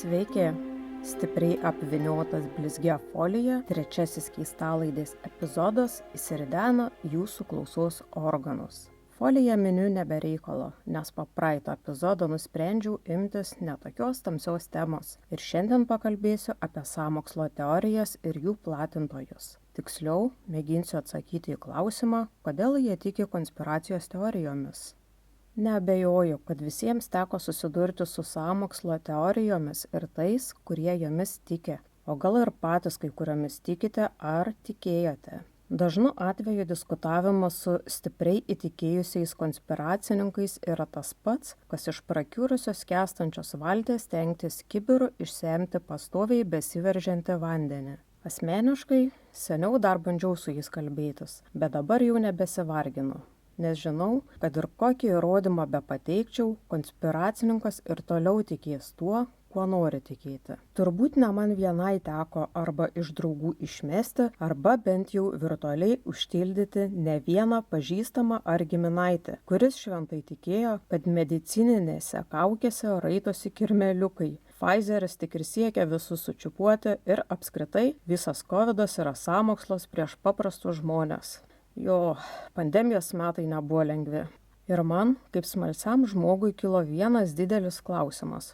Sveiki, stipriai apvyniotas blizgia folija, trečiasis keistalaidės epizodas įsiridena jūsų klausos organus. Foliją miniu nebereikalo, nes po praeito epizodo nusprendžiau imtis netokios tamsios temos ir šiandien pakalbėsiu apie sąmokslo teorijas ir jų platintojus. Tiksliau, mėginsiu atsakyti į klausimą, kodėl jie tiki konspiracijos teorijomis. Neabejoju, kad visiems teko susidurti su sąmokslo teorijomis ir tais, kurie jomis tiki, o gal ir patys kai kuriomis tikite ar tikėjote. Dažnu atveju diskutavimas su stipriai įtikėjusiais konspiracininkais yra tas pats, kas iš prakiūrusios skęstančios valties stengtis kibiru išsemti pastoviai besiveržiantį vandenį. Asmeniškai, seniau dar bandžiau su jais kalbėtis, bet dabar jau nebesivarginu. Nes žinau, kad ir kokį įrodymą bepateikčiau, konspiracininkas ir toliau tikės tuo, kuo nori tikėti. Turbūt ne man vienai teko arba iš draugų išmesti, arba bent jau virtualiai užtildyti ne vieną pažįstamą ar giminaitį, kuris šventai tikėjo, kad medicininėse kaukėse raitosi kirmeliukai. Pfizeris tik ir siekia visus sučiupuoti ir apskritai visas covidas yra sąmokslas prieš paprastus žmones. Jo, pandemijos metai nebuvo lengvi. Ir man, kaip smalsiam žmogui, kilo vienas didelis klausimas.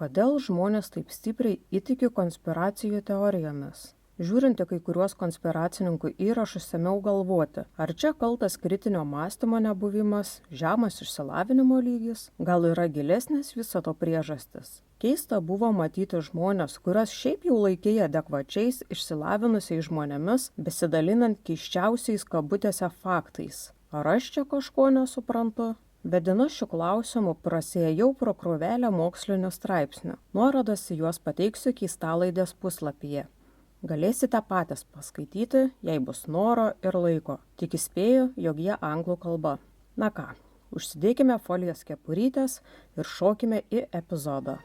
Kodėl žmonės taip stipriai įtiki konspiracijų teorijomis? Žiūrint į kai kuriuos konspiracininkų įrašus, ėmiau galvoti, ar čia kaltas kritinio mąstymo nebuvimas, žemas išsilavinimo lygis, gal yra gilesnės viso to priežastis. Keista buvo matyti žmonės, kurias šiaip jau laikė adekvačiais, išsilavinusiais žmonėmis, besidalinant keiščiausiais kabutėse faktais. Ar aš čia kažko nesuprantu? Vedina šių klausimų prasėjau pro krūvelę mokslinių straipsnių. Nuorodas į juos pateiksiu keistalaidės puslapyje. Galėsite patys paskaityti, jei bus noro ir laiko. Tik įspėju, jog jie anglų kalba. Na ką, užsidėkime folijos kepurytės ir šokime į epizodą.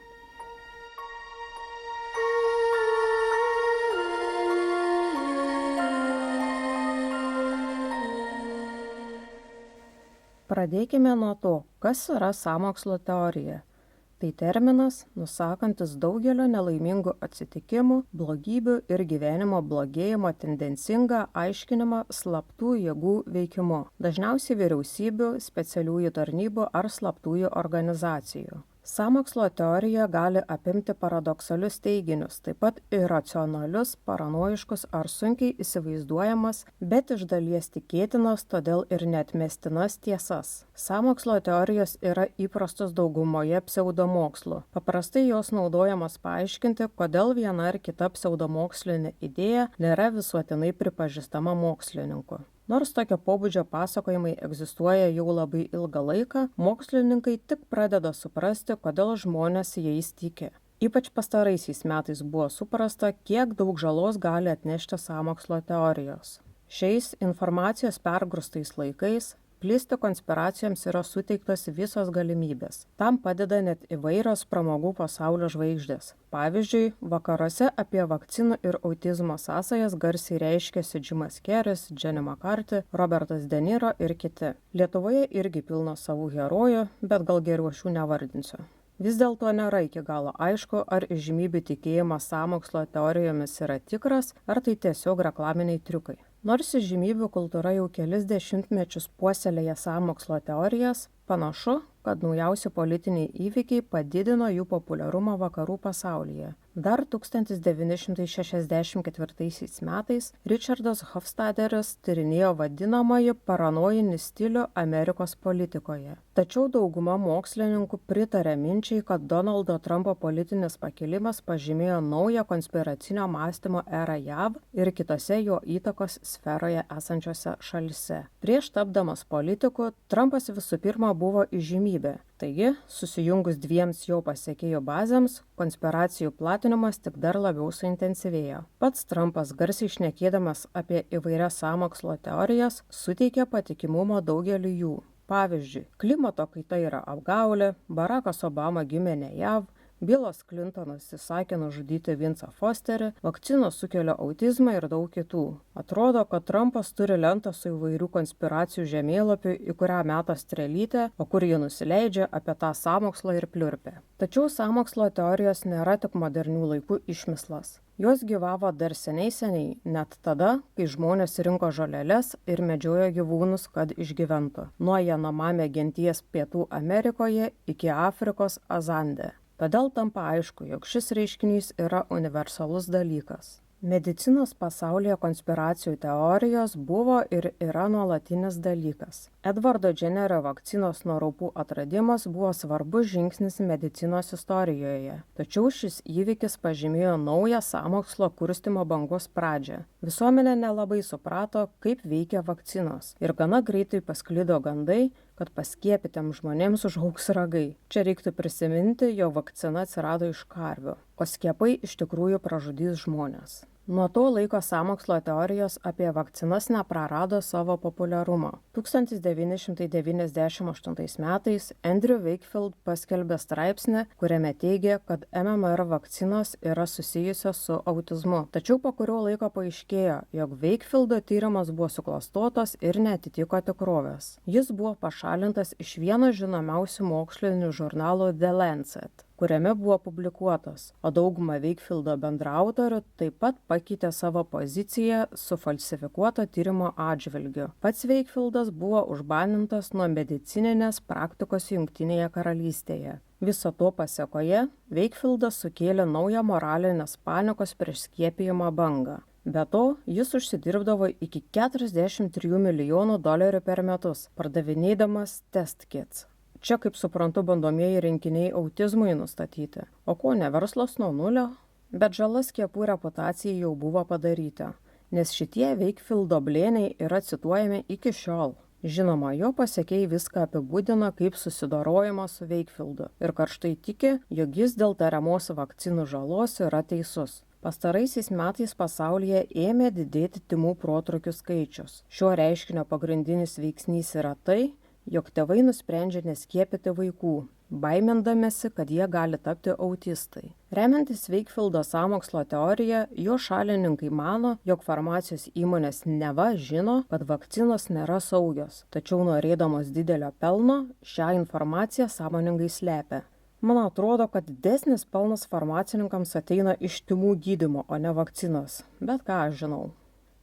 Pradėkime nuo to, kas yra sąmokslo teorija. Tai terminas, nusakantis daugelio nelaimingų atsitikimų, blogybių ir gyvenimo blogėjimo tendencingą aiškinimą slaptų jėgų veikimu, dažniausiai vyriausybių, specialiųjų tarnybų ar slaptųjų organizacijų. Sąmokslo teorija gali apimti paradoksalius teiginius, taip pat iracionalius, paranojiškus ar sunkiai įsivaizduojamas, bet iš dalies tikėtinas, todėl ir neatmestinas tiesas. Sąmokslo teorijos yra įprastos daugumoje pseudomokslų. Paprastai jos naudojamos paaiškinti, kodėl viena ar kita pseudomokslinė idėja nėra visuotinai pripažįstama mokslininku. Nors tokio pobūdžio pasakojimai egzistuoja jau labai ilgą laiką, mokslininkai tik pradeda suprasti, kodėl žmonės jais tiki. Ypač pastaraisiais metais buvo suprasta, kiek daug žalos gali atnešti sąmokslo teorijos. Šiais informacijos pergrūstais laikais plisti konspiracijoms yra suteiktos visos galimybės. Tam padeda net įvairios pramogų pasaulio žvaigždės. Pavyzdžiui, vakaruose apie vakcinų ir autizmo sąsajas garsiai reiškėsi Jimas Carrey'is, Jenny McCarthy, Robertas De Niro ir kiti. Lietuvoje irgi pilna savų herojų, bet gal geriau šių nevardinsiu. Vis dėlto nėra iki galo aišku, ar įžymybių tikėjimas sąmokslo teorijomis yra tikras, ar tai tiesiog reklaminiai triukai. Nors įžymybių kultūra jau kelis dešimtmečius puoselėja sąmokslo teorijas, panašu, kad naujausi politiniai įvykiai padidino jų populiarumą vakarų pasaulyje. Dar 1964 metais Richardas Hofstadteris tyrinėjo vadinamąjį paranojinį stilių Amerikos politikoje. Tačiau dauguma mokslininkų pritarė minčiai, kad Donaldo Trumpo politinis pakilimas pažymėjo naują konspiracinio mąstymo erą JAV ir kitose jo įtakos sferoje esančiose šalyse. Prieš tapdamas politiku, Trumpas visų pirma buvo įžymybė. Taigi, susijungus dviems jo pasekėjų bazėms, konspiracijų platinimas tik dar labiau suintensyvėjo. Pats Trumpas, garsiai šnekėdamas apie įvairias sąmokslo teorijas, suteikė patikimumo daugeliu jų. Pavyzdžiui, klimato kaita yra apgaulė, Barackas Obama gimė ne JAV, Bilas Clintonas įsakė nužudyti Vincą Fosterį, vakcinos sukelia autizmą ir daug kitų. Atrodo, kad Trumpas turi lentą su įvairių konspiracijų žemėlapiu, į kurią meta strėlytę, o kur ji nusileidžia apie tą sąmokslą ir pliurpia. Tačiau sąmokslo teorijos nėra tik modernių laikų išmislas. Jos gyvavo dar seniai, net tada, kai žmonės rinko žoleles ir medžiojo gyvūnus, kad išgyventų. Nuo Janomami genties Pietų Amerikoje iki Afrikos Azande. Todėl tampa aišku, jog šis reiškinys yra universalus dalykas. Medicinos pasaulyje konspiracijų teorijos buvo ir yra nuolatinis dalykas. Edvardo Jennerio vakcinos nuo raupų atradimas buvo svarbus žingsnis medicinos istorijoje. Tačiau šis įvykis pažymėjo naują sąmokslo kurstymo bangos pradžią. Visuomenė nelabai suprato, kaip veikia vakcinos. Ir gana greitai pasklido gandai, kad paskiepytiems žmonėms užaugs ragai. Čia reiktų prisiminti, jog vakcina atsirado iš karvių, o skiepai iš tikrųjų pražudys žmones. Nuo to laiko sąmokslo teorijos apie vakcinas neprarado savo populiarumo. 1998 metais Andrew Wakefield paskelbė straipsnį, kuriame teigė, kad MMR vakcinos yra susijusios su autizmu. Tačiau po kurio laiko paaiškėjo, jog Wakefieldo tyrimas buvo suklastotas ir neatitiko tikrovės. Jis buvo pašalintas iš vieno žinomiausių mokslinių žurnalų The Lancet, kuriame buvo publikuotas, o dauguma Wakefieldo bendraautorių taip pat pakeitė savo poziciją sufalsifikuoto tyrimo atžvilgiu. Pats Wakefieldas buvo užbanintas nuo medicininės praktikos Jungtinėje karalystėje. Viso to pasekoje Wakefieldas sukėlė naują moralinės panikos prieš skiepijimą bangą. Be to, jis užsidirbdavo iki $43 milijonų per metus, pardavinėdamas test kits. Čia, kaip suprantu, bandomieji rinkiniai autizmui nustatyti. O ko ne verslas nuo nulio? Bet žala skiepų reputacijai jau buvo padaryta, nes šitie Wakefieldo blėniai yra cituojami iki šiol. Žinoma, jo pasekėjai viską apibūdina kaip susidorojimą su Wakefieldu ir karštai tiki, jog jis dėl tariamos vakcinų žalos yra teisus. Pastaraisiais metais pasaulyje ėmė didėti tymų protrūkių skaičius. Šio reiškinio pagrindinis veiksnys yra tai, jog tėvai nusprendžia neskiepyti vaikų, baimindamiesi, kad jie gali tapti autistai. Remiantis Wakefieldo sąmokslo teorija, jo šalininkai mano, jog farmacijos įmonės neva žino, kad vakcinos nėra saugios, tačiau norėdamos didelio pelno, šią informaciją sąmoningai slepia. Man atrodo, kad didesnis pelnas farmacininkams ateina iš tymų gydymo, o ne vakcinos, bet ką aš žinau.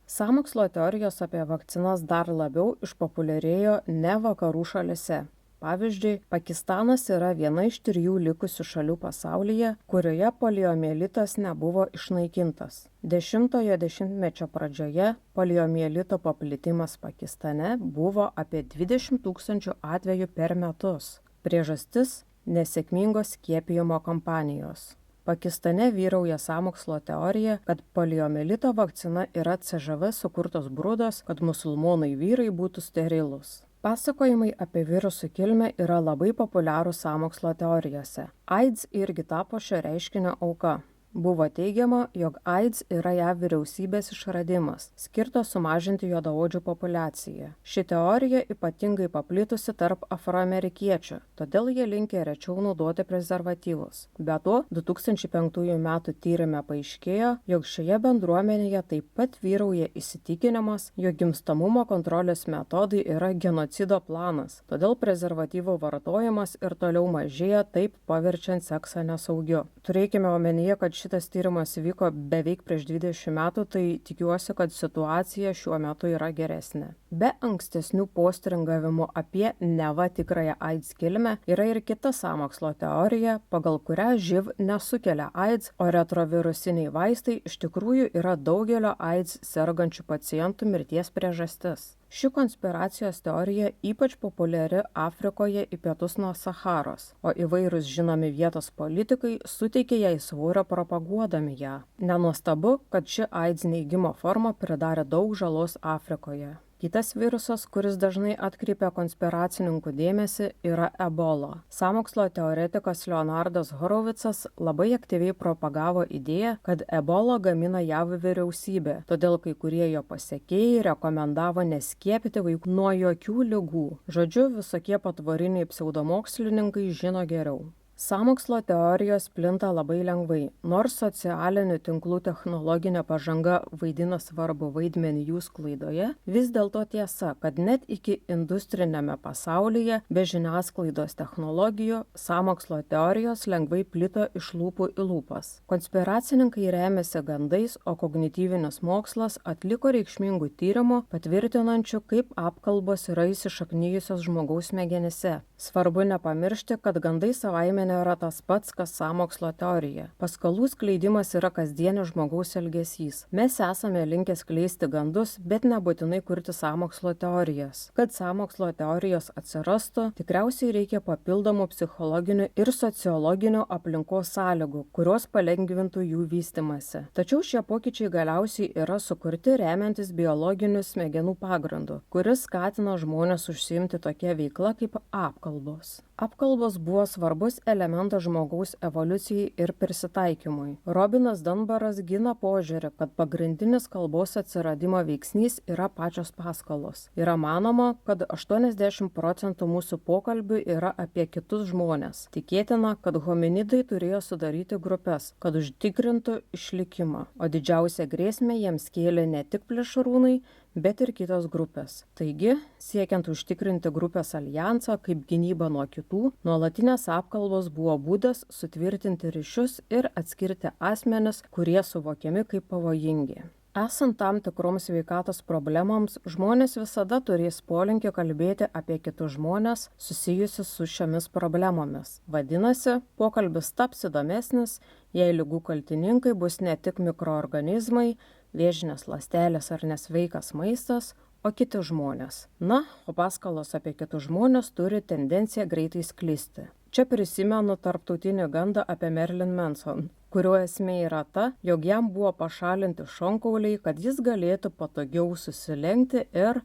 Sąmokslo teorijos apie vakcinas dar labiau išpopuliarėjo ne vakarų šalyse. Pavyzdžiui, Pakistanas yra viena iš 3 likusių šalių pasaulyje, kurioje poliomielitas nebuvo išnaikintas. 10-ojo dešimtmečio pradžioje poliomielito paplitimas Pakistane buvo apie 20 000 atvejų per metus. Priežastis – nesėkmingos skiepijimo kampanijos. Pakistane vyrauja sąmokslo teorija, kad poliomielito vakcina yra CŽV sukurtos brūdos, kad musulmonai vyrai būtų sterilūs. Pasakojimai apie virusų kilmę yra labai populiarūs sąmokslo teorijose. AIDS irgi tapo šio reiškinio auka. Buvo teigiama, jog AIDS yra JAV vyriausybės išradimas, skirtas sumažinti juodaodžių populiaciją. Ši teorija ypatingai paplitusi tarp afroamerikiečių, todėl jie linkę rečiau naudoti prezervatyvus. Be to, 2005 metų tyrime paaiškėjo, jog šioje bendruomenėje taip pat vyrauja įsitikinimas, jog gimstamumo kontrolės metodai yra genocido planas, todėl prezervatyvų vartojimas ir toliau mažėja, taip paverčiant seksą nesaugiu. Turėkime omenyje, kad šitas tyrimas vyko beveik prieš 20 metų, tai tikiuosi, kad situacija šiuo metu yra geresnė. Be ankstesnių postringavimų apie neva tikrąją AIDS kilmę yra ir kita sąmokslo teorija, pagal kurią živ nesukelia AIDS, o retrovirusiniai vaistai iš tikrųjų yra daugelio AIDS sergančių pacientų mirties priežastis. Ši konspiracijos teorija ypač populiari Afrikoje į pietus nuo Saharos, o įvairūs žinomi vietos politikai suteikė jai svorio propaguodami ją. Nenuostabu, kad ši AIDS neigimo forma pridarė daug žalos Afrikoje. Kitas virusas, kuris dažnai atkreipia konspiracininkų dėmesį, yra Ebola. Sąmokslo teoretikas Leonardas Horovicas labai aktyviai propagavo idėją, kad Ebola gamina JAV vyriausybė, todėl kai kurie jo pasekėjai rekomendavo neskiepyti vaikų nuo jokių ligų. Žodžiu, visokie patvoriniai pseudomokslininkai žino geriau. Sąmokslo teorijos plinta labai lengvai. Nors socialinių tinklų technologinė pažanga vaidina svarbu vaidmenį jų sklaidoje, vis dėlto tiesa, kad net iki industrinėme pasaulyje be žiniasklaidos technologijų sąmokslo teorijos lengvai plito iš lūpų į lūpas. Konspiracininkai remiasi gandais, o kognityvinis mokslas atliko reikšmingų tyrimų, patvirtinančių, kaip apkalbos yra įsišaknijusios žmogaus smegenyse. Svarbu nepamiršti, kad gandai savaime nėra tas pats, kas sąmokslo teorija. Paskalų skleidimas yra kasdienis žmogaus elgesys. Mes esame linkę skleisti gandus, bet nebūtinai kurti sąmokslo teorijas. Kad sąmokslo teorijos atsirastų, tikriausiai reikia papildomų psichologinių ir sociologinių aplinkos sąlygų, kurios palengvintų jų vystymąsi. Tačiau šie pokyčiai galiausiai yra sukurti remiantis biologiniu smegenų pagrindu, kuris skatina žmones užsiimti tokia veikla kaip apkalbos. Apkalbos buvo svarbus elementas žmogaus evoliucijai ir prisitaikymui. Robinas Dunbaras gina požiūrį, kad pagrindinis kalbos atsiradimo veiksnys yra pačios paskalos. Yra manoma, kad 80% mūsų pokalbių yra apie kitus žmones. Tikėtina, kad hominidai turėjo sudaryti grupes, kad užtikrintų išlikimą, o didžiausią grėsmę jiems kėlė ne tik plėšrūnai, bet ir kitos grupės. Taigi, siekiant užtikrinti grupės aljansą kaip gynybą nuo kitų, nuolatinės apkalbos buvo būdas sutvirtinti ryšius ir atskirti asmenis, kurie suvokiami kaip pavojingi. Esant tam tikroms sveikatos problemoms, žmonės visada turės polinkį kalbėti apie kitus žmonės susijusius su šiomis problemomis. Vadinasi, pokalbis taps įdomesnis, jei ligų kaltininkai bus ne tik mikroorganizmai, vėžinės ląstelės ar nesveikas maistas, o kiti žmonės. Na, o paskalos apie kitus žmonės turi tendenciją greitai sklisti. Čia prisimenu tarptautinį gandą apie Marilyn Manson, kurio esmė yra ta, jog jam buvo pašalinti šonkauliai, kad jis galėtų patogiau susilenkti ir,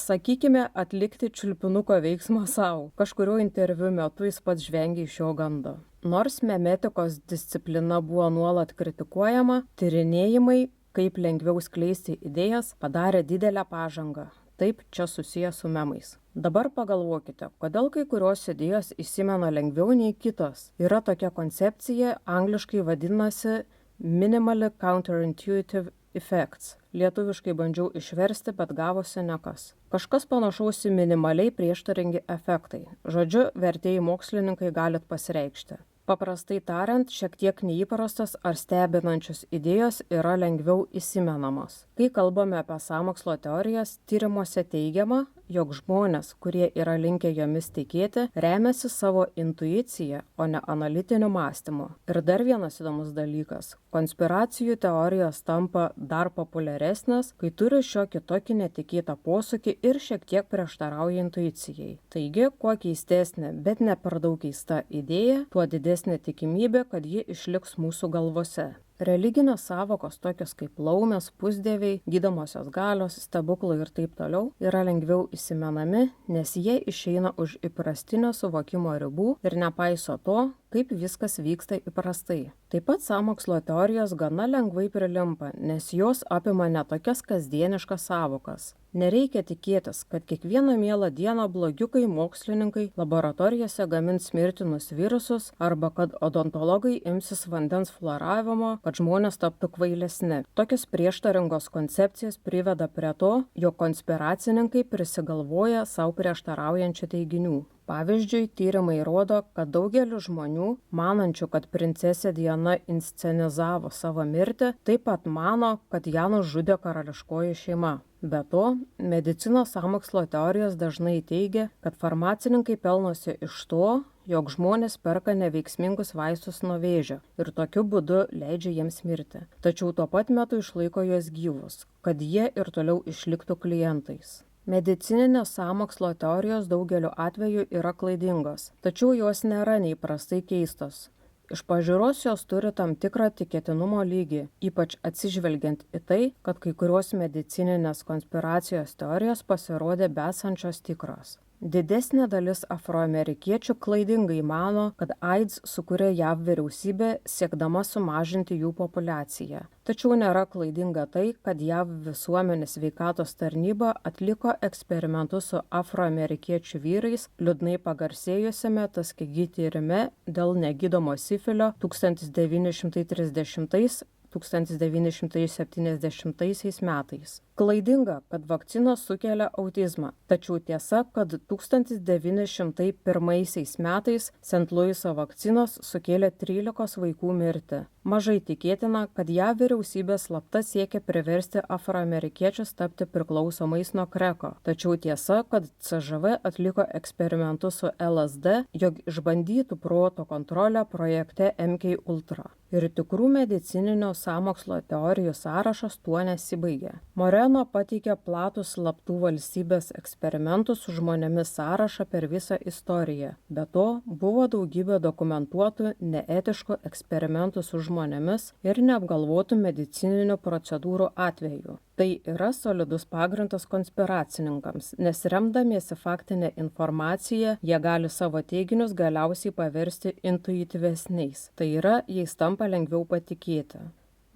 sakykime, atlikti čiulpinuko veiksmą savo. Kažkurio interviu metu jis pats žvengė iš šio gando. Nors memetikos disciplina buvo nuolat kritikuojama, tyrinėjimai, kaip lengviau skleisti idėjas, padarė didelę pažangą. Taip, čia susiję su memais. Dabar pagalvokite, kodėl kai kurios idėjos įsimena lengviau nei kitos. Yra tokia koncepcija, angliškai vadinasi minimally counterintuitive effects. Lietuviškai bandžiau išversti, bet gavosi nekas. Kažkas panašaus į minimaliai prieštaringi efektai. Žodžiu, vertėjai mokslininkai galit pasireikšti. Paprastai tariant, šiek tiek neįprastos ar stebinančios idėjos yra lengviau įsimenamos. Kai kalbame apie sąmokslo teorijas, tyrimuose teigiama, jog žmonės, kurie yra linkę jomis tikėti, remiasi savo intuicija, o ne analitiniu mąstymu. Ir dar vienas įdomus dalykas. Konspiracijų teorijos tampa dar populiaresnės, kai turi šiokį tokį netikėtą posūkį ir šiek tiek prieštarauja intuicijai. Taigi, kuo keistesnė, bet ne per daug keista idėja, tuo didesnė tikimybė, kad ji išliks mūsų galvose. Religinės sąvokos tokios kaip laumės, pusdieviai, gydomosios galios, stebuklai ir taip toliau yra lengviau įsimenami, nes jie išeina už įprastinio suvokimo ribų ir nepaiso to, kaip viskas vyksta įprastai. Taip pat sąmokslo teorijos gana lengvai prilimpa, nes jos apima ne tokias kasdieniškas sąvokas. Nereikia tikėtis, kad kiekvieną mielą dieną blogiukai mokslininkai laboratorijose gamins mirtinus virusus arba kad odontologai imsis vandens fluoravimo, kad žmonės taptų kvailesni. Tokios prieštaringos koncepcijas priveda prie to, jog konspiracininkai prisigalvoja savo prieštaraujančių teiginių. Pavyzdžiui, tyrimai rodo, kad daugelis žmonių, manančių, kad princesė Diana inscenizavo savo mirtį, taip pat mano, kad ją nužudė karališkoji šeima. Be to, medicinos sąmokslo teorijos dažnai teigia, kad farmacininkai pelnosi iš to, jog žmonės perka neveiksmingus vaistus nuo vėžio ir tokiu būdu leidžia jiems mirti. Tačiau tuo pat metu išlaiko juos gyvus, kad jie ir toliau išliktų klientais. Medicininės sąmokslo teorijos daugeliu atveju yra klaidingos, tačiau jos nėra neįprastai keistos. Iš pažiūros jos turi tam tikrą tikėtinumo lygį, ypač atsižvelgiant į tai, kad kai kurios medicininės konspiracijos teorijos pasirodė besančios tikros. Didesnė dalis afroamerikiečių klaidingai mano, kad AIDS sukūrė JAV vyriausybė siekdama sumažinti jų populiaciją. Tačiau nėra klaidinga tai, kad JAV visuomenės sveikatos tarnyba atliko eksperimentus su afroamerikiečių vyrais liūdnai pagarsėjusiame Tuskegee tyrime dėl negydomo sifilio 1930–1970 metais. Klaidinga, kad vakcinos sukelia autizmą, tačiau tiesa, kad 1901 metais St. Louiso vakcinos sukėlė 13 vaikų mirtį. Mažai tikėtina, kad JAV vyriausybė slapta siekia priversti afroamerikiečius tapti priklausomais nuo kreko. Tačiau tiesa, kad CŽV atliko eksperimentus su LSD, jog išbandytų proto kontrolę projekte MK Ultra. Ir tikrų medicininio sąmokslo teorijų sąrašas tuo nesibaigė. Moreno pateikė platų slaptų valstybės eksperimentų su žmonėmis sąrašą per visą istoriją. Be to, buvo daugybė dokumentuotų neetiškų eksperimentų su žmonėmis ir neapgalvotų medicininių procedūrų atvejų. Tai yra solidus pagrindas konspiracininkams, nes remdamiesi faktinę informaciją, jie gali savo teiginius galiausiai paversti intuityvesniais. Tai yra, jais tampa lengviau patikėti.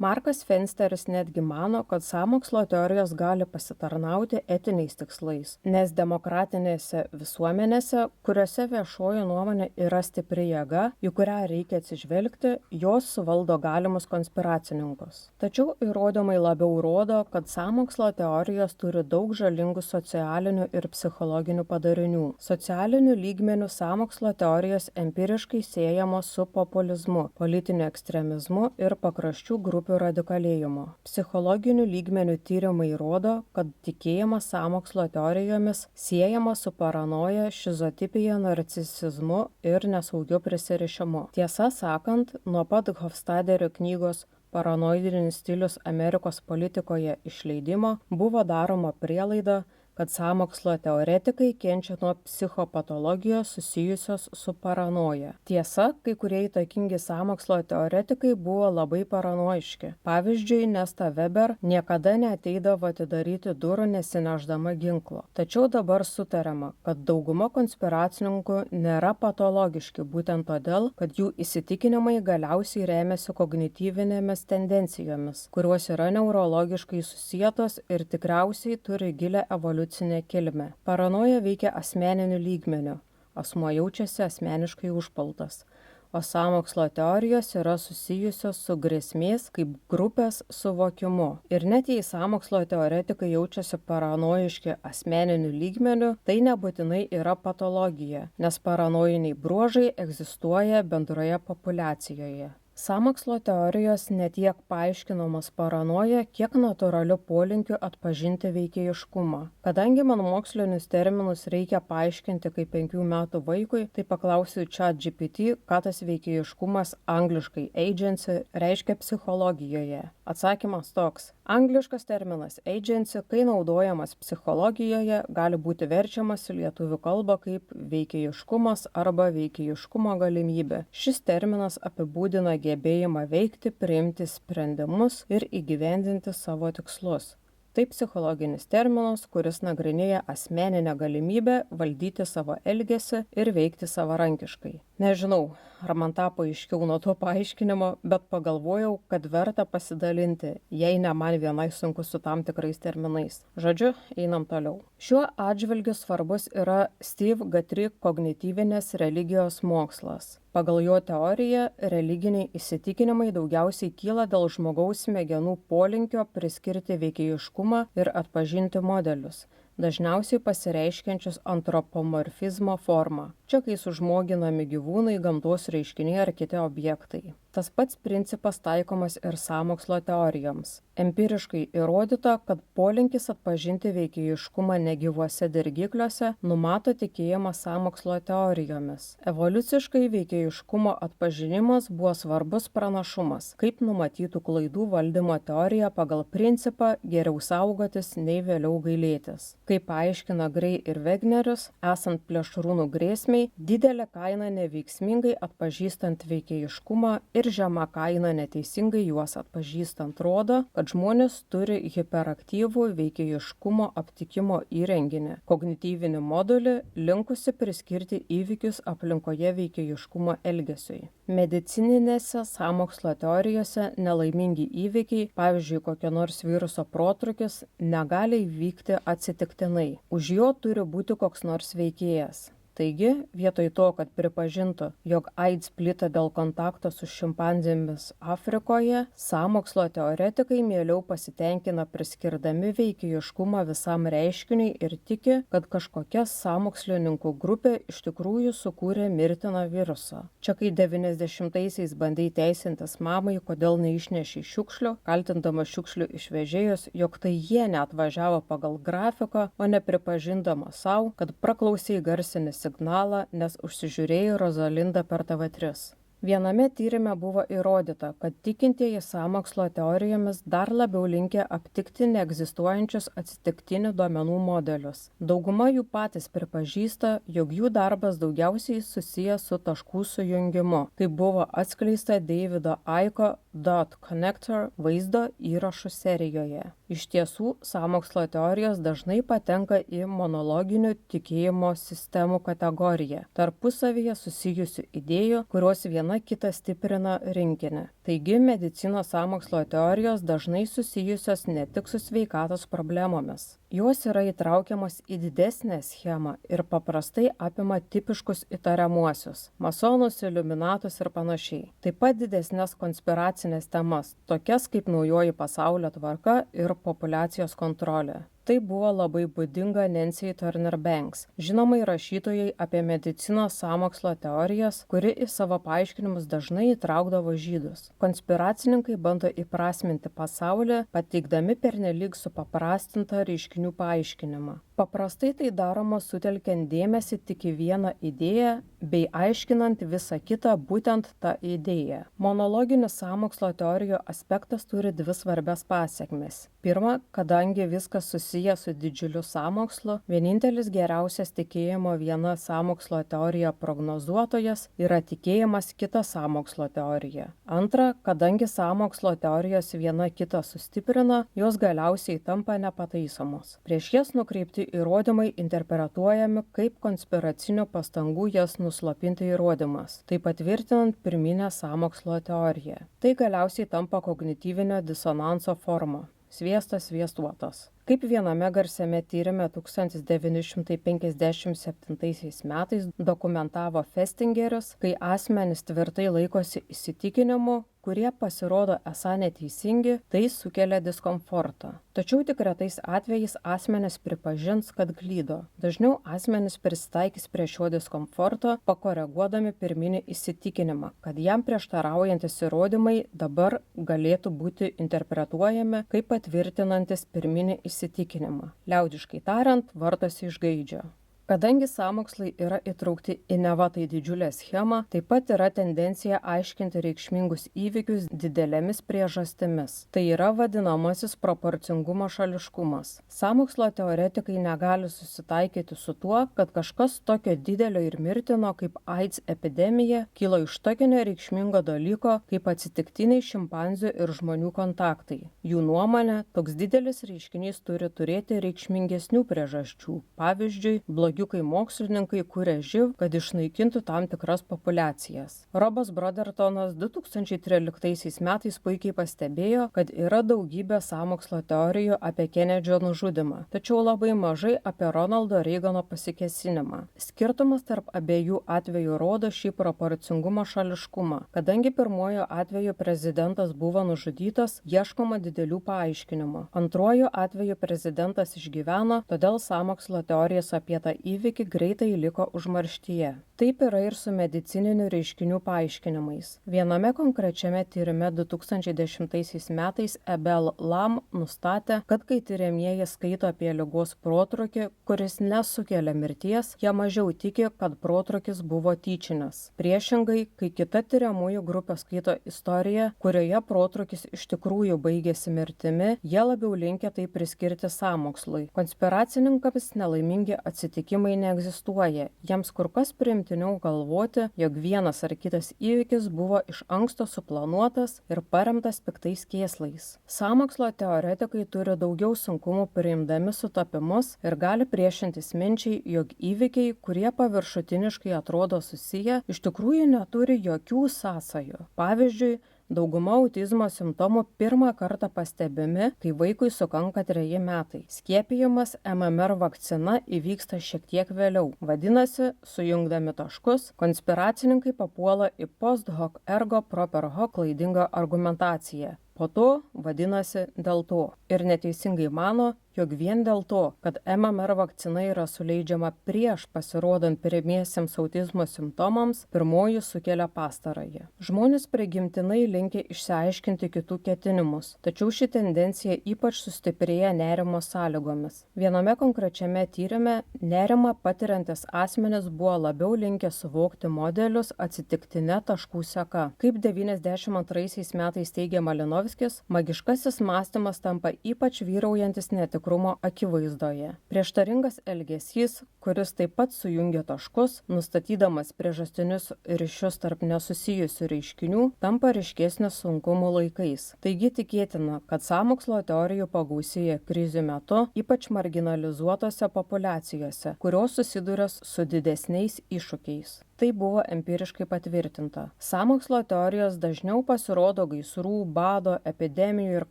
Markas Fensteris netgi mano, kad sąmokslo teorijos gali pasitarnauti etiniais tikslais, nes demokratinėse visuomenėse, kuriuose viešoji nuomonė yra stipri jėga, į kurią reikia atsižvelgti, jos suvaldo galimus konspiracininkus. Tačiau įrodymai labiau rodo, kad sąmokslo teorijos turi daug žalingų socialinių ir psichologinių padarinių. Socialiniu lygmeniu sąmokslo teorijos empiriškai siejamos su populizmu, politiniu ekstremizmu ir pakraščių grupių radikalėjimu. Psichologiniu lygmeniu tyrimai rodo, kad tikėjimas sąmokslo teorijomis siejamas su paranoja, šizotipija, narcisizmu ir nesaugiu prisirišimu. Tiesą sakant, nuo pat Hofstaderio knygos Paranoidinis stilius Amerikos politikoje išleidimo buvo daroma prielaida, kad sąmokslo teoretikai kenčia nuo psichopatologijos susijusios su paranoja. Tiesa, kai kurie įtakingi sąmokslo teoretikai buvo labai paranoiški. Pavyzdžiui, Nesta Weber niekada neateidavo atidaryti durų nesinešdama ginklo. Tačiau dabar sutariama, kad dauguma konspiracininkų nėra patologiški būtent todėl, kad jų įsitikinimai galiausiai remiasi kognityvinėmis tendencijomis, kurios yra neurologiškai susietos ir tikriausiai turi gilią evoliucinę kilmę. Paranoja veikia asmeniniu lygmeniu. Asmuo jaučiasi asmeniškai užpultas. O sąmokslo teorijos yra susijusios su grėsmės kaip grupės suvokimu. Ir net jei sąmokslo teoretikai jaučiasi paranojiški asmeniniu lygmeniu, tai nebūtinai yra patologija, nes paranojiniai bruožai egzistuoja bendroje populiacijoje. Sąmokslo teorijos ne tiek paaiškinamos paranoja, kiek natūraliu polinkiu atpažinti veikėjiškumą. Kadangi man mokslinius terminus reikia paaiškinti kaip 5 metų vaikui, tai paklausiu ChatGPT, ką tas veikėjiškumas angliškai agency reiškia psichologijoje. Atsakymas toks. Angliškas terminas agency, kai naudojamas psichologijoje, gali būti verčiamas į lietuvių kalbą kaip veikėjiškumas arba veikėjiškumo galimybė. Šis terminas apibūdina gebėjimą veikti, priimti sprendimus ir įgyvendinti savo tikslus. Tai psichologinis terminas, kuris nagrinėja asmeninę galimybę valdyti savo elgesį ir veikti savarankiškai. Nežinau, ar man tapo aiškiau nuo to paaiškinimo, bet pagalvojau, kad verta pasidalinti, jei ne man vienai sunku su tam tikrais terminais. Žodžiu, einam toliau. Šiuo atžvilgiu svarbus yra Steve Guthrie kognityvinės religijos mokslas. Pagal jo teoriją, religiniai įsitikinimai daugiausiai kyla dėl žmogaus smegenų polinkio priskirti veikėjiškumą ir atpažinti modelius, dažniausiai pasireiškiančius antropomorfizmo formą. Čia kai sužmoginami gyvūnai, gamtos reiškiniai ar kiti objektai. Tas pats principas taikomas ir sąmokslo teorijoms. Empiriškai įrodyta, kad polinkis atpažinti veikėjiškumą negyvuose dirgikliuose numato tikėjimą sąmokslo teorijomis. Evoliuciškai veikėjiškumo atpažinimas buvo svarbus pranašumas, kaip numatytų klaidų valdymo teorija pagal principą geriau saugotis nei vėliau gailėtis. Kaip paaiškina Gray ir Wegneris, esant plėšrūnų grėsmei, atsitiktinai, didelė kaina neveiksmingai atpažįstant veikėjiškumą ir žema kaina neteisingai juos atpažįstant rodo, kad žmonės turi hiperaktyvų veikėjiškumo aptikimo įrenginį, kognityvinį modulį, linkusi priskirti įvykius aplinkoje veikėjiškumo elgesiui. Medicininėse sąmokslo teorijose nelaimingi įvykiai, pavyzdžiui, kokio nors viruso protrūkis, negali įvykti atsitiktinai. Už jo turi būti koks nors veikėjas. Taigi, vietoj to, kad pripažintų, jog AIDS plita dėl kontakto su šimpanzėmis Afrikoje, sąmokslo teoretikai mieliau pasitenkina priskirdami veikėjiškumą visam reiškiniui ir tiki, kad kažkokia sąmokslininkų grupė iš tikrųjų sukūrė mirtiną virusą. Čia kai 90-aisiais bandai teisintis mamai, kodėl neišnešė šiukšlių, kaltindama šiukšlių išvežėjus, jog tai jie neatvažiavo pagal grafiką, o nepripažindama savo, kad praklausė garsinį signalą, nes užsižiūrėjo Rozalindą per TV3. Viename tyrime buvo įrodyta, kad tikintieji sąmokslo teorijomis dar labiau linkę aptikti neegzistuojančius atsitiktinių duomenų modelius. Dauguma jų patys pripažįsta, jog jų darbas daugiausiai susijęs su taškų sujungimu. Tai buvo atskleista Davido Icke Dot Connector vaizdo įrašų serijoje. Iš tiesų, sąmokslo teorijos dažnai patenka į monologinių tikėjimo sistemų kategoriją, tarpusavyje susijusių idėjų, kurios viena kitą stiprina rinkinį. Taigi, medicinos sąmokslo teorijos dažnai susijusios ne tik su sveikatos problemomis. Jos yra įtraukiamas į didesnę schemą ir paprastai apima tipiškus įtariamuosius – masonus, iliuminatus ir panašiai. Taip pat didesnės konspiracinės temas, tokias kaip naujoji pasaulio tvarka ir populiacijos kontrolė. Tai buvo labai būdinga Nancy Turner Banks, žinomai rašytojai apie medicinos sąmokslo teorijas, kuri į savo paaiškinimus dažnai įtraukdavo žydus. Konspiracininkai bando įprasminti pasaulį, pateikdami pernelyg supaprastintą reiškinių paaiškinimą. Paprastai tai daroma sutelkiant dėmesį tik į vieną idėją bei aiškinant visą kitą būtent tą idėją. Monologinis sąmokslo teorijų aspektas turi dvi svarbias pasekmes. Pirma, kadangi viskas susiję su didžiuliu sąmokslu, vienintelis geriausias tikėjimo viena sąmokslo teorija prognozuotojas yra tikėjimas kita sąmokslo teorija. Antra, kadangi sąmokslo teorijos viena kitą sustiprina, jos galiausiai tampa nepataisomos. Prieš jas nukreipti įrodymai interpretuojami kaip konspiracinių pastangų jas nuslopinti įrodymas, taip patvirtinant pirminę sąmokslo teoriją. Tai galiausiai tampa kognityvinio disonanso forma. Sviestas sviestuotas. Kaip viename garsiame tyrime 1957 metais dokumentavo Festingeris, kai asmenys tvirtai laikosi įsitikinimų, kurie pasirodo esą neteisingi, tai sukelia diskomfortą. Tačiau tik retais atvejais asmenys pripažins, kad klydo. Dažniau asmenys prisitaikys prie šio diskomforto, pakoreguodami pirminį įsitikinimą, kad jam prieštaraujantis įrodymai dabar galėtų būti interpretuojami kaip patvirtinantis pirminį įsitikinimą. Liaudiškai tariant, vartosi iš gaidžio. Kadangi sąmokslai yra įtraukti į neva tai didžiulę schemą, taip pat yra tendencija aiškinti reikšmingus įvykius didelėmis priežastimis. Tai yra vadinamasis proporcingumo šališkumas. Sąmokslo teoretikai negali susitaikyti su tuo, kad kažkas tokio didelio ir mirtino kaip AIDS epidemija kilo iš tokio nereikšmingo dalyko kaip atsitiktiniai šimpanzių ir žmonių kontaktai. Jų nuomonė, toks didelis reiškinys turi turėti reikšmingesnių priežasčių, pavyzdžiui, blogiukai mokslininkai kuria živ, kad išnaikintų tam tikras populiacijas. Robas Brothertonas 2013 metais puikiai pastebėjo, kad yra daugybė sąmokslo teorijų apie Kenedžio nužudymą, tačiau labai mažai apie Ronaldo Reigano pasikėsinimą. Skirtumas tarp abiejų atvejų rodo šį proporcingumo šališkumą. Kadangi pirmojo atveju prezidentas buvo nužudytas, ieškoma didelių paaiškinimų. Antruoju atveju prezidentas išgyveno, todėl sąmokslo teorijas apie tą įvykį greitai liko užmarštyje. Taip yra ir su medicininių reiškinių paaiškinimais. Viename konkrečiame tyrime 2010 metais Ebel Lam nustatė, kad kai tiriamieji skaito apie ligos protrūkį, kuris nesukelia mirties, jie mažiau tiki, kad protrūkis buvo tyčinis. Priešingai, kai kita tiriamųjų grupė skaito istoriją, kurioje protrūkis iš tikrųjų baigėsi mirtimi, jie labiau linkę tai priskirti sąmokslui. Konspiracininkams nelaimingi atsitikimai atsitikimai neegzistuoja. Jiems kur kas priimtiniau galvoti, jog vienas ar kitas įvykis buvo iš anksto suplanuotas ir paremtas piktais kėslais. Sąmokslo teoretikai turi daugiau sunkumų priimdami sutapimus ir gali priešintis minčiai, jog įvykiai, kurie paviršutiniškai atrodo susiję, iš tikrųjų neturi jokių sąsajų. Pavyzdžiui, dauguma autizmo simptomų pirmą kartą pastebimi, kai vaikui sukanka 3 metai. Skiepijimas MMR vakcina įvyksta šiek tiek vėliau. Vadinasi, sujungdami taškus, konspiracininkai papuola į post hoc ergo propter hoc klaidingą argumentaciją. Po to vadinasi dėl to. Ir neteisingai mano, jog vien dėl to, kad MMR vakcina yra suleidžiama prieš pasirodant pirmiesiems autizmo simptomams, pirmoji sukelia pastarąjį. Žmonės prigimtinai linkę išsiaiškinti kitų ketinimus, tačiau ši tendencija ypač sustiprėja nerimo sąlygomis. Viename konkrečiame tyrime nerimą patiriantis asmenys buvo labiau linkę suvokti modelius atsitiktinė taškų seka. Kaip 92 metais teigia Malinovskis, magiškasis mąstymas tampa ypač vyraujantis netikrumo akivaizdoje. Prieštaringas elgesys, kuris taip pat sujungia taškus, nustatydamas priežastinius ryšius tarp nesusijusių reiškinių, tampa ryškesnis sunkumų laikais. Taigi tikėtina, kad sąmokslo teorijų pagausėja krizių metu, ypač marginalizuotose populiacijose, kurios susiduria su didesniais iššūkiais. Tai buvo empiriškai patvirtinta. Sąmokslo teorijos dažniau pasirodo gaisrų, bado, epidemijų ir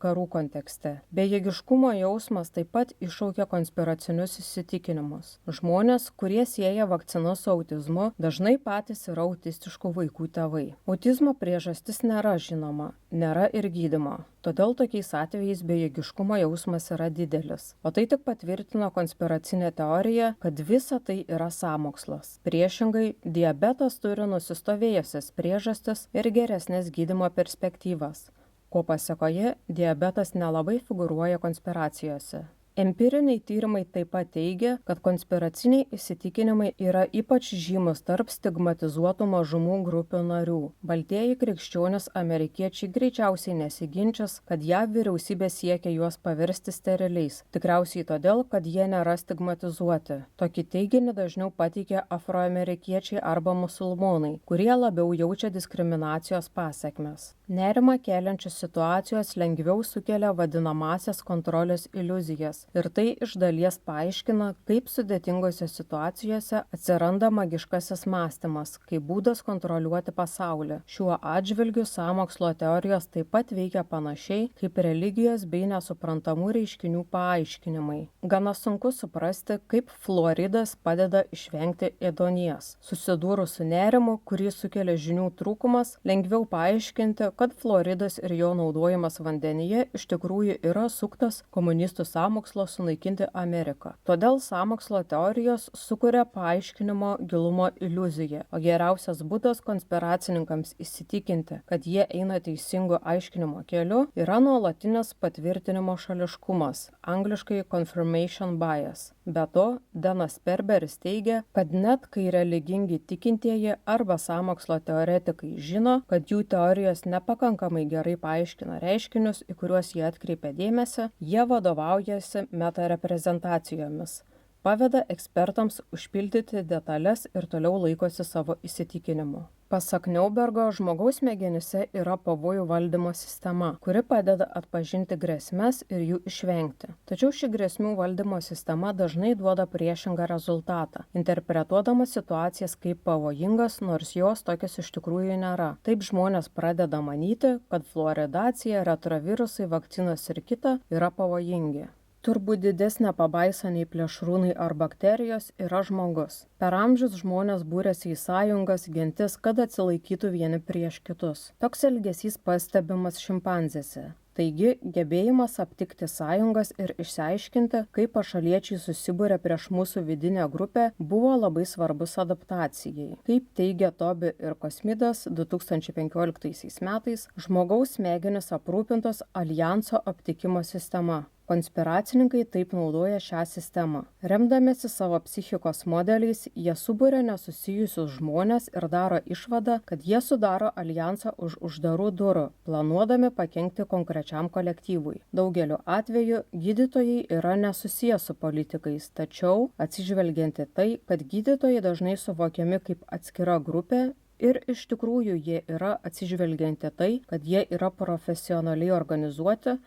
karų kontekste. Bejėgiškumo jausmas taip pat iššaukia konspiracinius įsitikinimus. Žmonės, kurie sieja vakcinas su autizmu, dažnai patys yra autistiškų vaikų tėvai. Autizmo priežastis nėra žinoma, nėra ir gydymo. Todėl tokiais atvejais bejėgiškumo jausmas yra didelis. O tai tik patvirtino konspiracinė teorija, kad visa tai yra sąmokslas. Priešingai, diabetas turi nusistovėjusias priežastis ir geresnės gydymo perspektyvas, ko pasekoje diabetas nelabai figūruoja konspiracijose. Empiriniai tyrimai taip pat teigia, kad konspiraciniai įsitikinimai yra ypač žymus tarp stigmatizuotų mažumų grupių narių. Baltieji krikščionys amerikiečiai greičiausiai nesiginčys, kad JAV vyriausybė siekia juos paversti steriliais, tikriausiai todėl, kad jie nėra stigmatizuoti. Tokį teiginį dažniau pateikia afroamerikiečiai arba musulmonai, kurie labiau jaučia diskriminacijos pasekmes. Nerimą keliančios situacijos lengviau sukelia vadinamąsias kontrolės iliuzijas. Ir tai iš dalies paaiškina, kaip sudėtingose situacijose atsiranda magiškasis mąstymas, kaip būdas kontroliuoti pasaulį. Šiuo atžvilgiu sąmokslo teorijos taip pat veikia panašiai, kaip religijos bei nesuprantamų reiškinių paaiškinimai. Gana sunku suprasti, kaip fluoridas padeda išvengti ėduonies. Susidūrus su nerimu, kurį sukelia žinių trūkumas, lengviau paaiškinti, kad fluoridas ir jo naudojimas vandenyje iš tikrųjų yra suktas komunistų sąmokslo sunaikinti Ameriką. Todėl sąmokslo teorijos sukuria paaiškinimo gilumo iliuziją, o geriausias būdas konspiracininkams įsitikinti, kad jie eina teisingu aiškinimo keliu, yra nuolatinis patvirtinimo šališkumas, angliškai confirmation bias. Be to, Danas Perberis teigia, kad net kai religingi tikintieji arba sąmokslo teoretikai žino, kad jų teorijos nepakankamai gerai paaiškina reiškinius, į kuriuos jie atkreipia dėmesį, jie vadovaujasi metareprezentacijomis, paveda ekspertams užpildyti detalės ir toliau laikosi savo įsitikinimu. Pasak Neubergo, žmogaus smegenyse yra pavojų valdymo sistema, kuri padeda atpažinti grėsmes ir jų išvengti. Tačiau ši grėsmių valdymo sistema dažnai duoda priešingą rezultatą, interpretuodama situacijas kaip pavojingas, nors jos tokios iš tikrųjų nėra. Taip žmonės pradeda manyti, kad fluoridacija, retrovirusai, vakcinos ir kita yra pavojingi. Turbūt didesnė pabaisa nei plėšrūnai ar bakterijos yra žmogus. Per amžius žmonės būrėsi į sąjungas, gentis, kad atsilaikytų vieni prieš kitus. Toks elgesys pastebimas šimpanzėse. Taigi, gebėjimas aptikti sąjungas ir išsiaiškinti, kaip pašaliečiai susibūrė prieš mūsų vidinę grupę, buvo labai svarbus adaptacijai. Kaip teigia Tobi ir Kosmidas 2015 metais, žmogaus smegenys aprūpintos aljanso aptikimo sistema. Konspiracininkai taip naudoja šią sistemą. Remdamiesi savo psichikos modeliais, jie suburia nesusijusius žmonės ir daro išvadą, kad jie sudaro alijansą už uždarų durų, planuodami pakenkti konkrečiam kolektyvui. Daugeliu atveju gydytojai yra nesusiję su politikais, tačiau atsižvelgianti tai, kad gydytojai dažnai suvokiami kaip atskira grupė, ir iš tikrųjų jie yra atsižvelgianti tai, kad jie yra profesionaliai organizuoti,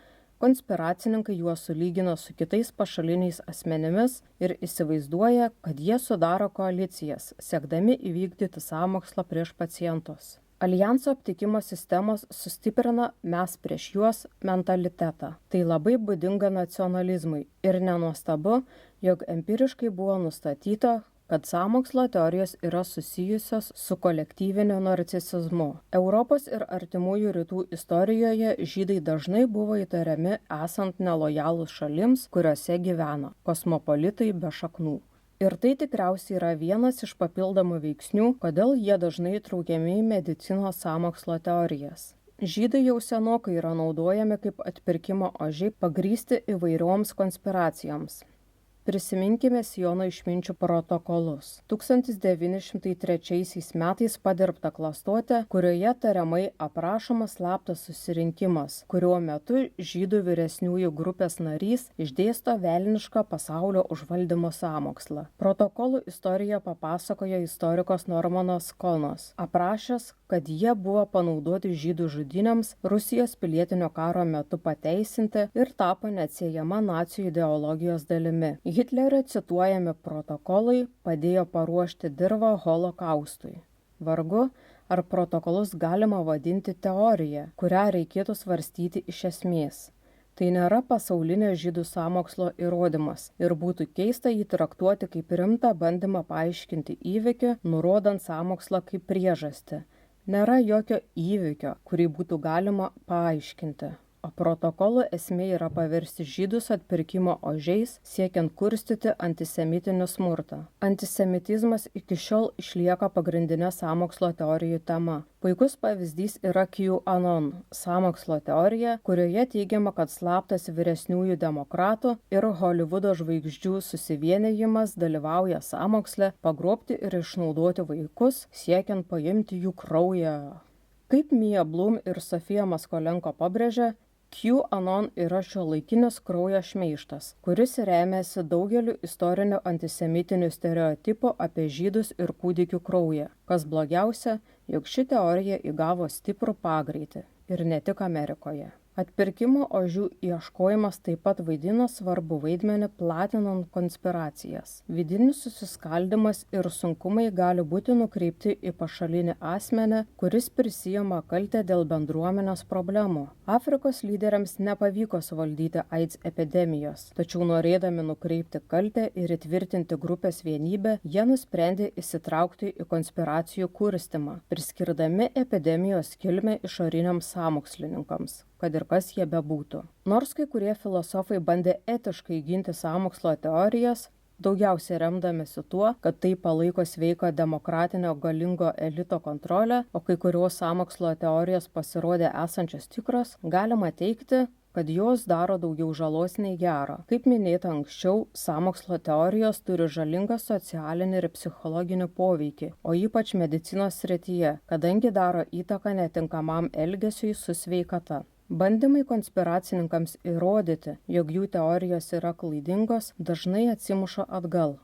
konspiracininkai juos sulygino su kitais pašaliniais asmenimis ir įsivaizduoja, kad jie sudaro koalicijas, siekdami įvykdyti sąmokslą prieš pacientus. Alijanso aptikimo sistemos sustiprina mes prieš juos mentalitetą. Tai labai būdinga nacionalizmui ir nenuostabu, jog empiriškai buvo nustatyta, kad sąmokslo teorijos yra susijusios su kolektyviniu narcisizmu. Europos ir artimųjų rytų istorijoje žydai dažnai buvo įtariami esant nelojalūs šalims, kuriuose gyveno, kosmopolitai be šaknų. Ir tai tikriausiai yra vienas iš papildomų veiksnių, kodėl jie dažnai įtraukiami į medicinos sąmokslo teorijas. Žydai jau senokai yra naudojami kaip atpirkimo ožiai pagrįsti įvairioms konspiracijoms. Prisiminkime Siono išminčių protokolus. 1903 metais padirbta klastotė, kurioje tariamai aprašomas slaptas susirinkimas, kuriuo metu žydų vyresniųjų grupės narys išdėsto velnišką pasaulio užvaldymo sąmokslą. Protokolų istoriją papasakojo istorikas Normanas Konas, aprašęs, kad jie buvo panaudoti žydų žudynėms Rusijos pilietinio karo metu pateisinti ir tapo neatsiejama nacių ideologijos dalimi. Hitlerio cituojami protokolai padėjo paruošti dirvą holokaustui. Vargu, ar protokolus galima vadinti teorija, kurią reikėtų svarstyti iš esmės. Tai nėra pasaulinio žydų sąmokslo įrodymas ir būtų keista jį traktuoti kaip rimtą bandymą paaiškinti įvykį, nurodant sąmokslą kaip priežastį. Nėra jokio įvykio, kurį būtų galima paaiškinti. O protokolų esmė yra paversti žydus atpirkimo ožiais, siekiant kurstyti antisemitinį smurtą. Antisemitizmas iki šiol išlieka pagrindinė sąmokslo teorijų tema. Puikus pavyzdys yra QAnon sąmokslo teorija, kurioje teigiama, kad slaptas vyresniųjų demokratų ir Holivudo žvaigždžių susivienijimas dalyvauja sąmoksle pagrobti ir išnaudoti vaikus, siekiant paimti jų kraują. Kaip Mia Blum ir Sofija Maskolenko pabrėžia, QAnon yra šiuolaikinis kraujo šmeižtas, kuris remiasi daugeliu istorinių antisemitinių stereotipų apie žydus ir kūdikių kraują. Kas blogiausia, jog ši teorija įgavo stiprų pagreitį ir ne tik Amerikoje. Atpirkimo ožių ieškojimas taip pat vaidina svarbų vaidmenį platinant konspiracijas. Vidinis susiskaldymas ir sunkumai gali būti nukreipti į pašalinį asmenį, kuris prisijima kaltę dėl bendruomenės problemų. Afrikos lyderiams nepavyko suvaldyti AIDS epidemijos, tačiau norėdami nukreipti kaltę ir įtvirtinti grupės vienybę, jie nusprendė įsitraukti į konspiracijų kurstymą, priskirdami epidemijos kilmę išoriniams sąmokslininkams, kad ir kas jie bebūtų. Nors kai kurie filosofai bandė etiškai ginti sąmokslo teorijas, daugiausiai remdamėsi tuo, kad tai palaiko sveiką demokratinio galingo elito kontrolę, o kai kurios sąmokslo teorijos pasirodė esančios tikros, galima teigti, kad jos daro daugiau žalos nei gero. Kaip minėta anksčiau, sąmokslo teorijos turi žalingą socialinį ir psichologinį poveikį, o ypač medicinos srityje, kadangi daro įtaką netinkamam elgesiui su sveikata. Bandymai konspiracininkams įrodyti, jog jų teorijos yra klaidingos, dažnai atsimuša atgal.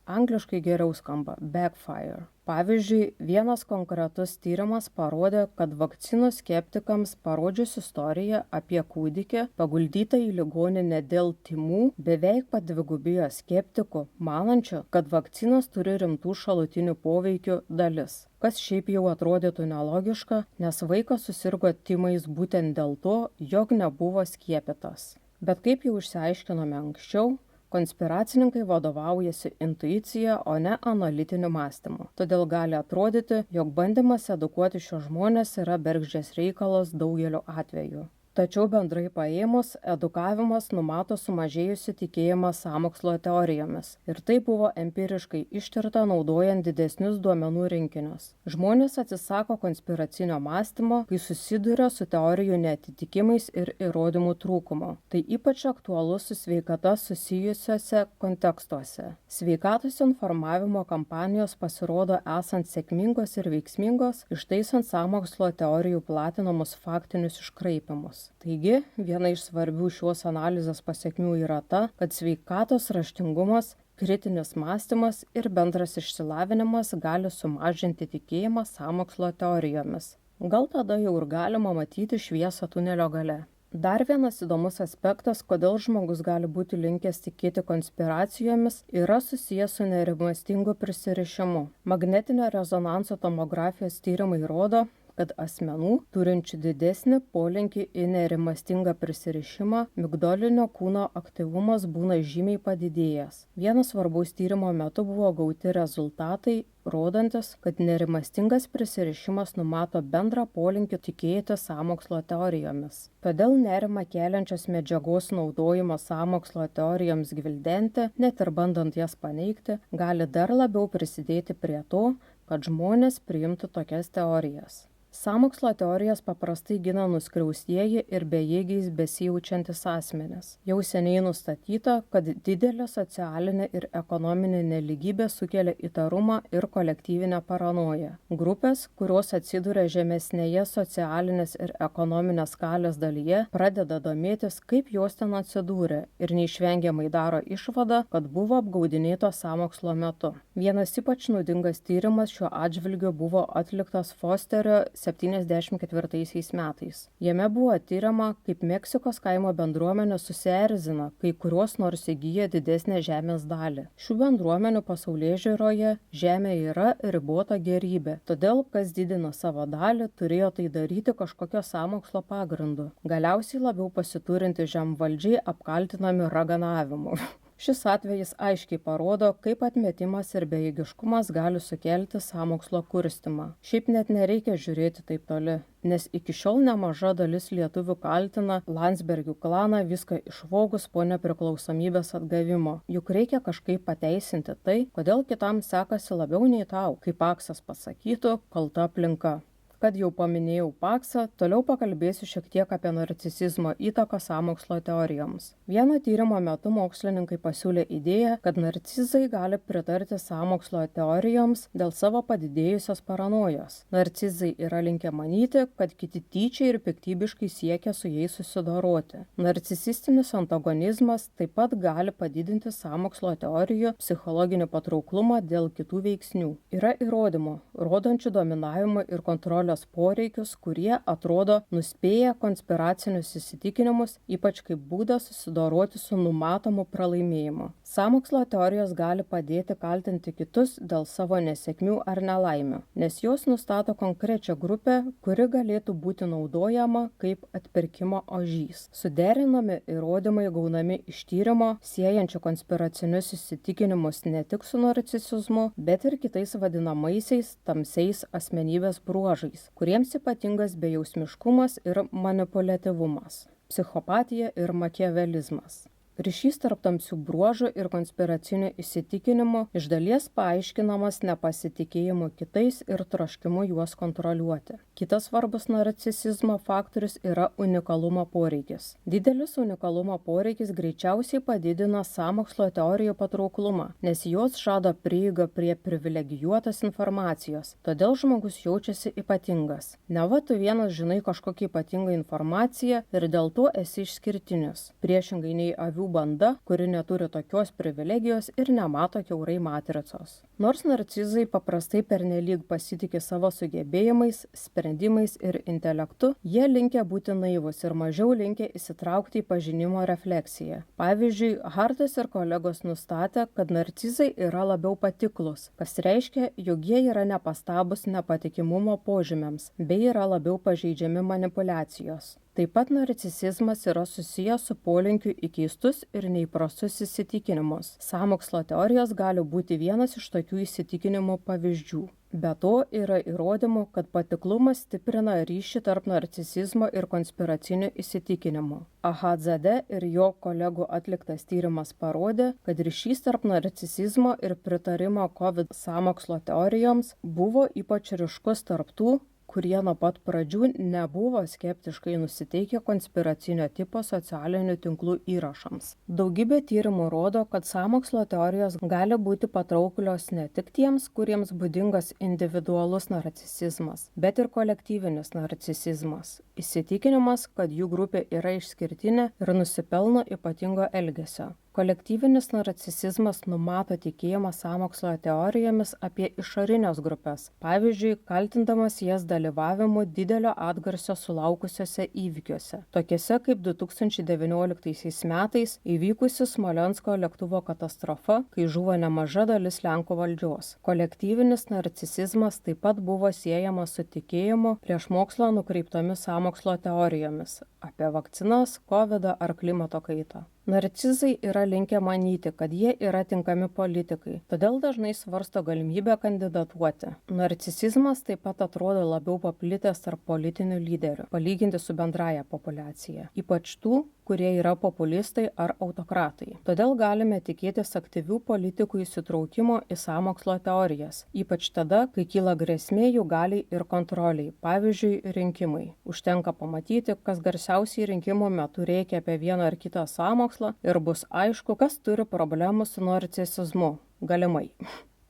Angliškai geriau skamba backfire. Pavyzdžiui, vienas konkretus tyrimas parodė, kad vakcinų skeptikams parodžius istoriją apie kūdikį, paguldytą į ligoninę dėl tymų, beveik padvigubėjo skeptikų, manančių, kad vakcinos turi rimtų šalutinių poveikių dalis. Kas šiaip jau atrodytų nelogiška, nes vaikas susirgo tymais būtent dėl to, jog nebuvo skiepytas. Bet kaip jau išsiaiškinome anksčiau, konspiracininkai vadovaujasi intuicija, o ne analitiniu mąstymu. Todėl gali atrodyti, jog bandymas edukuoti šios žmonės yra bergždžias reikalas daugeliu atveju. Tačiau bendrai paėmus, edukavimas numato sumažėjusi tikėjimą sąmokslo teorijomis. Ir tai buvo empiriškai ištirta naudojant didesnius duomenų rinkinius. Žmonės atsisako konspiracinio mąstymo, kai susiduria su teorijų neatitikimais ir įrodymų trūkumu. Tai ypač aktualu su sveikata susijusiuose kontekstuose. Sveikatos informavimo kampanijos pasirodo esant sėkmingos ir veiksmingos, ištaisant sąmokslo teorijų platinamus faktinius iškraipimus. Taigi, viena iš svarbių šios analizės pasekmių yra ta, kad sveikatos raštingumas, kritinis mąstymas ir bendras išsilavinimas gali sumažinti tikėjimą sąmokslo teorijomis. Gal tada jau ir galima matyti šviesą tunelio gale. Dar vienas įdomus aspektas, kodėl žmogus gali būti linkęs tikėti konspiracijomis, yra susijęs su nerimastingu prisirišimu. Magnetinio rezonanso tomografijos tyrimai rodo, kad asmenų, turinčių didesnį polinkį į nerimastingą prisirišimą, migdolinio kūno aktyvumas būna žymiai padidėjęs. Vienas svarbaus tyrimo metu buvo gauti rezultatai, rodantis, kad nerimastingas prisirišimas numato bendrą polinkį tikėti sąmokslo teorijomis. Todėl nerimą keliančios medžiagos naudojimas sąmokslo teorijoms gvildenti, net ir bandant jas paneigti, gali dar labiau prisidėti prie to, kad žmonės priimtų tokias teorijas. Sąmokslo teorijas paprastai gina nuskriaustieji ir bejėgiais besijaučiantis asmenys. Jau seniai nustatyta, kad didelė socialinė ir ekonominė nelygybė sukelia įtarumą ir kolektyvinę paranoją. Grupės, kurios atsiduria žemesnėje socialinės ir ekonominės skalės dalyje, pradeda domėtis, kaip jos ten atsidūrė ir neišvengiamai daro išvadą, kad buvo apgaudinėtos sąmokslo metu. Vienas ypač naudingas tyrimas šiuo atžvilgiu buvo atliktas Fosterio 1974 metais. Jame buvo tiriama, kaip Meksikos kaimo bendruomenė susierzina, kai kurios nors įgyja didesnę žemės dalį. Šių bendruomenių pasaulėžiūroje žemė yra ribota gėrybė, todėl kas didina savo dalį, turėjo tai daryti kažkokio sąmokslo pagrindu. Galiausiai labiau pasiturinti žemvaldžiai apkaltinami raganavimu. Šis atvejis aiškiai parodo, kaip atmetimas ir bejėgiškumas gali sukelti sąmokslo kurstymą. Šiaip net nereikia žiūrėti taip toli, nes iki šiol nemaža dalis lietuvių kaltina Landsbergių klaną viską išvogus po nepriklausomybės atgavimo. Juk reikia kažkaip pateisinti tai, kodėl kitam sekasi labiau nei tau, kaip Paksas pasakytų, kalta aplinka. Kad jau paminėjau Paksą, toliau pakalbėsiu šiek tiek apie narcisizmo įtaką sąmokslo teorijoms. Vieno tyrimo metu mokslininkai pasiūlė idėją, kad narcizai gali pritarti sąmokslo teorijoms dėl savo padidėjusios paranojos. Narcizai yra linkę manyti, kad kiti tyčia ir piktybiškai siekia su jais susidoroti. Narcisistinis antagonizmas taip pat gali padidinti sąmokslo teorijų psichologinį patrauklumą dėl kitų veiksnių. Yra įrodymų, rodančių dominavimą ir kontrolę poreikius, kurie atrodo nuspėja konspiracinius įsitikinimus, ypač kaip būdas susidoroti su numatomu pralaimėjimu. Sąmokslo teorijos gali padėti kaltinti kitus dėl savo nesėkmių ar nelaimių, nes jos nustato konkrečią grupę, kuri galėtų būti naudojama kaip atpirkimo ožys. Suderinami įrodymai gaunami iš tyrimo, siejančių konspiracinius įsitikinimus ne tik su narcisizmu, bet ir kitais vadinamaisiais tamsiais asmenybės bruožais, kuriems ypatingas bejausmiškumas ir manipuliatyvumas, psichopatija ir makiavelizmas. Ryšys tarp tamsių bruožų ir konspiracinių įsitikinimų iš dalies paaiškinamas nepasitikėjimu kitais ir troškimu juos kontroliuoti. Kitas svarbus narcisizmo faktorius yra unikalumo poreikis. Didelis unikalumo poreikis greičiausiai padidina sąmokslo teorijų patrauklumą, nes jos žada prieigą prie privilegijuotos informacijos, todėl žmogus jaučiasi ypatingas. Neva tu vienas žinai kažkokią ypatingą informaciją ir dėl to esi išskirtinis, priešingai nei avių banda, kuri neturi tokios privilegijos ir nemato kiaurai matricos. Nors narcizai paprastai pernelyg pasitiki savo sugebėjimais, sprendimais ir intelektu, jie linkę būti naivus ir mažiau linkę įsitraukti į pažinimo refleksiją. Pavyzdžiui, Hartas ir kolegos nustatė, kad narcizai yra labiau patiklus, kas reiškia, jog jie yra nepastabus nepatikimumo požymiams, bei yra labiau pažeidžiami manipuliacijos. Taip pat narcisizmas yra susijęs su polinkiu į keistus ir neįprastus įsitikinimus. Sąmokslo teorijos gali būti vienas iš tokių įsitikinimų pavyzdžių. Be to yra įrodymų, kad patiklumas stiprina ryšį tarp narcisizmo ir konspiracinių įsitikinimų. AHZD ir jo kolegų atliktas tyrimas parodė, kad ryšys tarp narcisizmo ir pritarimo COVID sąmokslo teorijoms buvo ypač ryškus tarp tų, kurie nuo pat pradžių nebuvo skeptiškai nusiteikę konspiracinio tipo socialinių tinklų įrašams. Daugybė tyrimų rodo, kad sąmokslo teorijos gali būti patrauklios ne tik tiems, kuriems būdingas individualus narcisizmas, bet ir kolektyvinis narcisizmas. Įsitikinimas, kad jų grupė yra išskirtinė ir nusipelno ypatingo elgesio. Kolektyvinis narcisizmas numato tikėjimą sąmokslo teorijomis apie išorinės grupės, pavyzdžiui, kaltindamas jas dalyvavimu didelio atgarsio sulaukusiuose įvykiuose, tokiuose kaip 2019 metais įvykusi Smolensko lėktuvo katastrofa, kai žuvo nemaža dalis Lenkų valdžios. Kolektyvinis narcisizmas taip pat buvo siejamas su tikėjimu prieš mokslą nukreiptomis sąmokslo teorijomis apie vakcinas, COVID ar klimato kaitą. Narcizai yra linkę manyti, kad jie yra tinkami politikai, todėl dažnai svarsto galimybę kandidatuoti. Narcisizmas taip pat atrodo labiau paplitęs tarp politinių lyderių, palyginti su bendraja populiacija, ypač tų, kurie yra populistai ar autokratai. Todėl galime tikėtis aktyvių politikų įsitraukimo į sąmokslo teorijas, ypač tada, kai kyla grėsmė jų galiai ir kontroliai, pavyzdžiui, rinkimai. Užtenka pamatyti, kas garsiausiai rinkimų metu reikia apie vieną ar kitą sąmokslą ir bus aišku, kas turi problemų su narcisizmu. Galimai.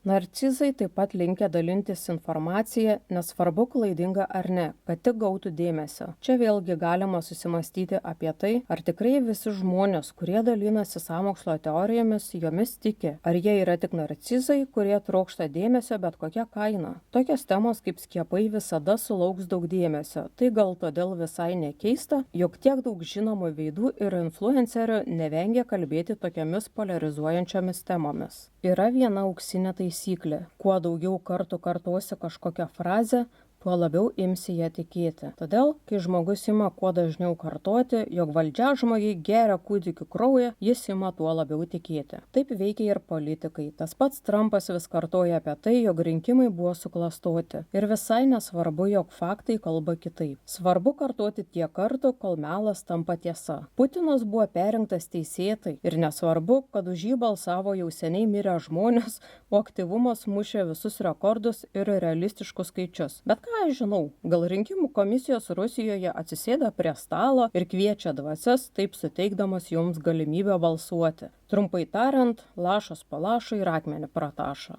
Narcizai taip pat linkę dalintis informaciją, nesvarbu klaidinga ar ne, kad tik gautų dėmesio. Čia vėlgi galima susimastyti apie tai, ar tikrai visi žmonės, kurie dalinasi sąmokslo teorijomis, jomis tiki. Ar jie yra tik narcizai, kurie trokšta dėmesio bet kokia kaina. Tokios temos kaip skiepai visada sulauks daug dėmesio. Tai gal todėl visai nekeista, jog tiek daug žinomų veidų ir influencerių nevengia kalbėti tokiamis polarizuojančiomis temomis. Yra viena auksinė taisyklė. Kuo daugiau kartų kartosi kažkokią frazę, tuo labiau imsi ją tikėti. Todėl, kai žmogus ima kuo dažniau kartoti, jog valdžiažmogiai geria kūdikių kraują, jis ima tuo labiau tikėti. Taip veikia ir politikai. Tas pats Trumpas vis kartoja apie tai, jog rinkimai buvo suklastoti. Ir visai nesvarbu, jog faktai kalba kitaip. Svarbu kartoti tiek kartų, kol melas tampa tiesa. Putinas buvo perrinktas teisėtai ir nesvarbu, kad už jį balsavo jau seniai mirę žmonės, o aktyvumas mušė visus rekordus ir realistiškus skaičius. Bet ką aš žinau, gal rinkimų komisijos Rusijoje atsisėda prie stalo ir kviečia dvasias, taip suteikdamas joms galimybę balsuoti. Trumpai tariant, lašas po lašo ir akmenį pratašo.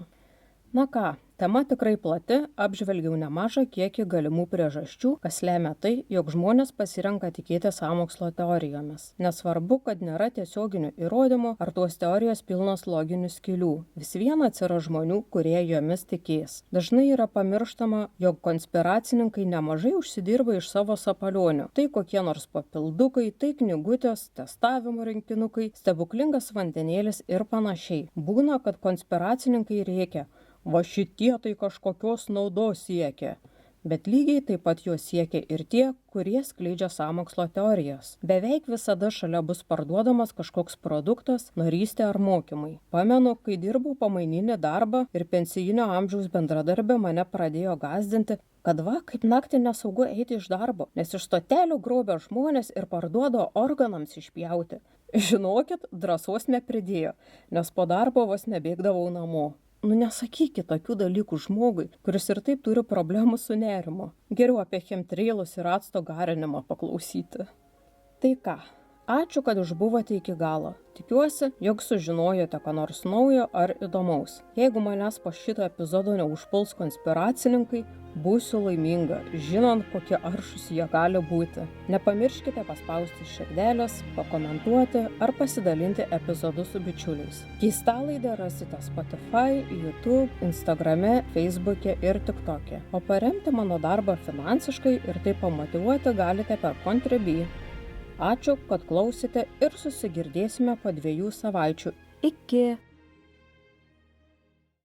Na ką, tema tikrai plati, apžvelgiau nemažą kiekį galimų priežasčių, kas lemia tai, jog žmonės pasirenka tikėti sąmokslo teorijomis. Nesvarbu, kad nėra tiesioginių įrodymų, ar tos teorijos pilnos loginių skylių. Vis viena atsiras žmonių, kurie jomis tikės. Dažnai yra pamirštama, jog konspiracininkai nemažai užsidirba iš savo sapalionių. Tai kokie nors papildukai, tai knygutės, testavimo rinkinukai, stebuklingas vandenėlis ir panašiai. Būna, kad konspiracininkai rėkia: va šitie tai kažkokios naudos siekia. Bet lygiai taip pat jo siekia ir tie, kurie skleidžia sąmokslo teorijas. Beveik visada šalia bus parduodamas kažkoks produktas, narystė ar mokymai. Pamenu, kai dirbau pamaininį darbą ir pensijinio amžiaus bendradarbė mane pradėjo gąsdinti, kad va, kaip naktį nesaugu eiti iš darbo, nes iš stotelių grobia žmonės ir parduoda organams išpjauti. Žinokit, drąsos nepridėjo, nes po darbo vos nebėgdavau namo. Nesakykit tokių dalykų žmogui, kuris ir taip turi problemų su nerimu. Geriau apie chemtrailus ir acto garinimą paklausyti. Tai ką, ačiū, kad išbuvote iki galo. Tikiuosi, jog sužinojote ką nors naujo ar įdomaus. Jeigu manęs po šito epizodo neužpuls konspiracininkai, būsiu laiminga, žinant, kokie aršus jie gali būti. Nepamirškite paspausti širdelės, pakomentuoti ar pasidalinti epizodu su bičiuliais. Keistalaidę rasite Spotify, YouTube, Instagrame, Facebook'e ir TikTok'e. O paremti mano darbą finansiškai ir tai pamotyvuoti galite per Contribui. Ačiū, kad klausėte ir susigirdėsime po 2 savaičių. Iki!